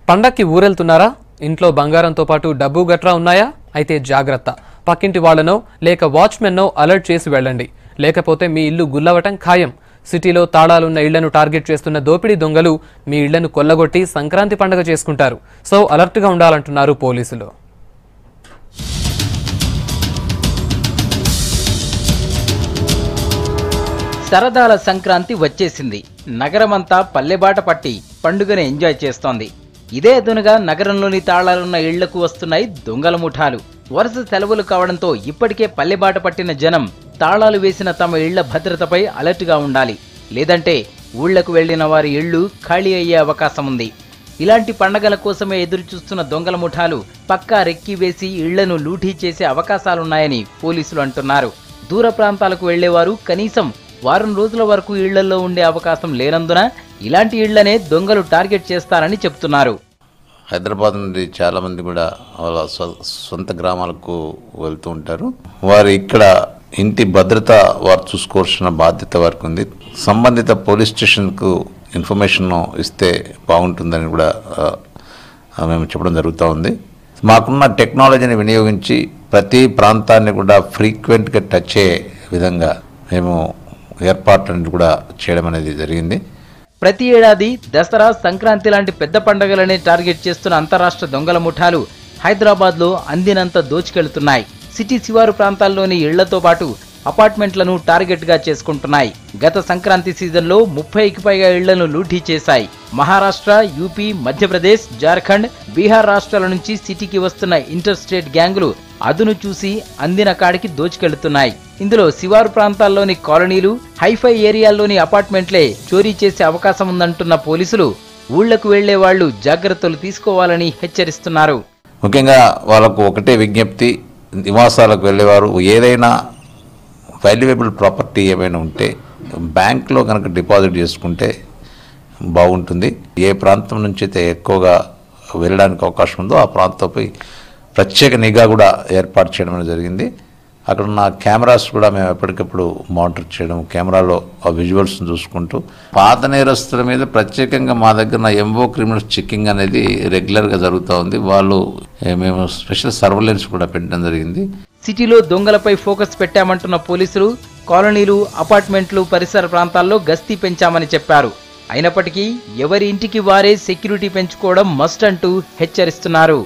పండక్కి ఊరెళ్తున్నారా? ఇంట్లో బంగారంతో పాటు డబ్బు గట్రా ఉన్నాయా? అయితే జాగ్రత్త. పక్కింటి వాళ్ళనో లేక వాచ్మెన్నో అలర్ట్ చేసి వెళ్ళండి. లేకపోతే మీ ఇల్లు గుల్లవటం ఖాయం. సిటీలో తాళాలున్న ఇళ్లను టార్గెట్ చేస్తున్న దోపిడీ దొంగలు మీ ఇళ్లను కొల్లగొట్టి సంక్రాంతి పండుగ చేసుకుంటారు. సో అలర్ట్గా ఉండాలంటున్నారు పోలీసులు. సరదాల సంక్రాంతి వచ్చేసింది. నగరమంతా పల్లెబాట పట్టి పండుగను ఎంజాయ్ చేస్తోంది. ఇదే అదునుగా నగరంలోని తాళాలున్న ఇళ్లకు వస్తున్నాయి దొంగల ముఠాలు. వరుస సెలవులు కావడంతో ఇప్పటికే పల్లెబాట పట్టిన జనం తాళాలు వేసిన తమ ఇళ్ల భద్రతపై అలర్ట్గా ఉండాలి. లేదంటే ఊళ్లకు వెళ్లిన వారి ఇళ్లు ఖాళీ అయ్యే అవకాశం ఉంది. ఇలాంటి పండగల కోసమే ఎదురు చూస్తున్న దొంగల ముఠాలు పక్కా రెక్కి వేసి ఇళ్లను లూటీ చేసే అవకాశాలున్నాయని పోలీసులు అంటున్నారు. దూర ప్రాంతాలకు వెళ్లేవారు కనీసం వారం రోజుల వరకు ఇళ్లలో ఉండే అవకాశం లేనందున ఇలాంటి ఇళ్లనే దొంగలు టార్గెట్ చేస్తారని చెప్తున్నారు. హైదరాబాద్ నుండి చాలా మంది కూడా వాళ్ళ సొంత గ్రామాలకు వెళ్తూ ఉంటారు. వారు ఇక్కడ ఇంటి భద్రత వారు చూసుకోవాల్సిన బాధ్యత వారికి ఉంది. సంబంధిత పోలీస్ స్టేషన్కు ఇన్ఫర్మేషన్ ఇస్తే బాగుంటుందని కూడా మేము చెప్పడం జరుగుతూ ఉంది. మాకున్న టెక్నాలజీని వినియోగించి ప్రతి ప్రాంతాన్ని కూడా ఫ్రీక్వెంట్గా టచ్ అయ్యే విధంగా మేము ఏర్పాట్లను కూడా చేయడం అనేది జరిగింది. ప్రతి ఏడాది దసరా, సంక్రాంతి లాంటి పెద్ద పండుగలనే టార్గెట్ చేస్తున్న అంతరాష్ట్ర దొంగల ముఠాలు హైదరాబాద్లో అందినంత దోచుకెళ్తున్నాయి. సిటీ శివారు ప్రాంతాల్లోని ఇళ్లతో పాటు అపార్ట్మెంట్లను టార్గెట్గా చేసుకుంటున్నాయి. గత సంక్రాంతి సీజన్లో 30కి పైగా ఇళ్లను లూటీ చేశాయి. మహారాష్ట్ర, యూపీ, మధ్యప్రదేశ్, జార్ఖండ్, బీహార్ రాష్ట్రాల నుంచి సిటీకి వస్తున్న ఇంటర్ స్టేట్ గ్యాంగులు అదును చూసి అందిన కాడికి దోచుకెళ్తున్నాయి. ఇందులో శివారు ప్రాంతాల్లోని కాలనీలు, హైఫై ఏరియాల్లోని అపార్ట్మెంట్లే చోరీ చేసే అవకాశం ఉందంటున్న పోలీసులు ఊళ్లకు వెళ్లే వాళ్లు జాగ్రత్తలు తీసుకోవాలని హెచ్చరిస్తున్నారు. ముఖ్యంగా వాళ్ళకు ఒకటే విజ్ఞప్తి, నివాసాలకు వెళ్ళేవారు ఏదైనా వాల్యుయబుల్ ప్రాపర్టీ ఏమైనా ఉంటే బ్యాంక్లో కనుక డిపాజిట్ చేసుకుంటే బాగుంటుంది. ఏ ప్రాంతం నుంచి అయితే ఎక్కువగా వెళ్ళడానికి అవకాశం ఉందో ఆ ప్రాంతంపై ప్రత్యేక నిఘా కూడా ఏర్పాటు చేయడం జరిగింది. అక్కడ ఉన్న కెమెరాస్ కూడా మేము ఎప్పటికప్పుడు మానిటర్ చేయడం, కెమెరాలో ఆ విజువల్స్ని చూసుకుంటూ పాత నేరస్తుల మీద ప్రత్యేకంగా మా దగ్గర ఎంఓ క్రిమినల్స్ చెక్కింగ్ అనేది రెగ్యులర్గా జరుగుతూ ఉంది. వాళ్ళు మేము స్పెషల్ సర్వేలెన్స్ కూడా పెట్టడం జరిగింది. సిటీలో దొంగలపై ఫోకస్ పెట్టామంటున్న పోలీసులు కాలనీలు, అపార్ట్మెంట్లు, పరిసర ప్రాంతాల్లో గస్తీ పెంచామని చెప్పారు. అయినప్పటికీ ఎవరి ఇంటికి వారే సెక్యూరిటీ పెంచుకోవడం మస్ట్ అంటూ హెచ్చరిస్తున్నారు.